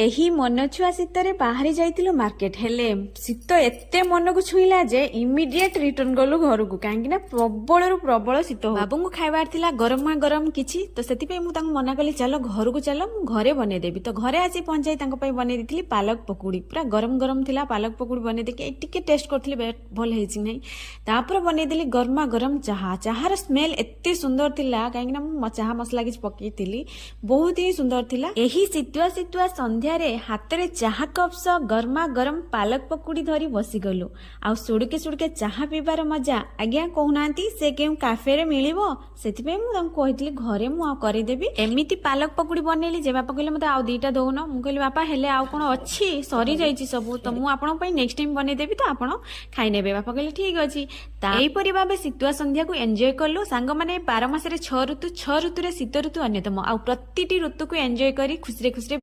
ଏହି ମନଛୁଆ ଶୀତରେ ବାହାରି ଯାଇଥିଲୁ ମାର୍କେଟ। ହେଲେ ଶୀତ ଏତେ ମନକୁ ଛୁଇଁଲା ଯେ ଇମିଡିଏଟ ରିଟର୍ନ ଗଲୁ ଘରକୁ, କାହିଁକି ନା ପ୍ରବଳରୁ ପ୍ରବଳ ଶୀତ। ବାବୁଙ୍କୁ ଖାଇବାର ଥିଲା ଗରମା ଗରମ କିଛି, ତ ସେଥିପାଇଁ ମୁଁ ତାଙ୍କୁ ମନା କଲି ଚାଲ ଘରକୁ ଚାଲ, ମୁଁ ଘରେ ବନେଇଦେବି। ତ ଘରେ ଆସି ପହଞ୍ଚାଇ ତାଙ୍କ ପାଇଁ ବନେଇ ଦେଇଥିଲି ପାଲକ ପକୁଡି। ପୁରା ଗରମ ଗରମ ଥିଲା ପାଲକ ପକୁଡି ବନେଇ ଦେଇକି ଟିକେ ଟେଷ୍ଟ କରିଥିଲି ଭଲ ହେଇଛି ନାହିଁ। ତାପରେ ବନେଇଦେଲି ଗରମା ଗରମ ଚାହା। ଚାହାର ସ୍ମେଲ ଏତେ ସୁନ୍ଦର ଥିଲା, କାହିଁକି ନା ମୁଁ ଚାହା ମସଲା କିଛି ପକେଇଥିଲି, ବହୁତ ହିଁ ସୁନ୍ଦର ଥିଲା। ଏହି ଶୀତୁଆ ଶୀତୁଆ ସନ୍ଧ୍ୟାରେ ହାତରେ ଚାହା କପ୍ ସହ ଗରମା ଗରମ ପାଲକ ପକୁଡି ଧରି ବସିଗଲୁ। ଆଉ ସୁଡୁକେ ସୁଡୁକେ ଚାହା ପିଇବାର ମଜା ଆଜ୍ଞା କହୁନାହାନ୍ତି ସେ କେଉଁ କାଫେରେ ମିଳିବ। ସେଥିପାଇଁ ମୁଁ ତାଙ୍କୁ କହିଥିଲି ଘରେ ମୁଁ ଆଉ କରିଦେବି। ଏମିତି ପାଲକ ପକୁଡି ବନେଇଲି ଯେ ବାପା କହିଲେ ମତେ ଆଉ ଦିଟା ଦଉନ। ମୁଁ କହିଲି ବାପା ହେଲେ ଆଉ କଣ ଅଛି, ସରିଯାଇଛି ସବୁ, ତ ମୁଁ ଆପଣଙ୍କ ପାଇଁ ନେକ୍ସଟ ଟାଇମ ବନେଇଦେବି, ତ ଆପଣ ଖାଇନେବେ। ବାପା କହିଲେ ଠିକ ଅଛି। ଏହିପରି ଭାବେ ଶୀତୁଆ ସନ୍ଧ୍ୟାକୁ ଏନ୍ଜୟ କଲୁ ସାଙ୍ଗମାନେ। 12 ମାସରେ 6 ଋତୁ, 6 ଋତୁରେ ଶୀତ ଋତୁ ଅନ୍ୟତମ। ଆଉ ପ୍ରତିଟି ଋତୁକୁ ଏନ୍ଜୟ କରି ଖୁସିରେ ଖୁସିରେ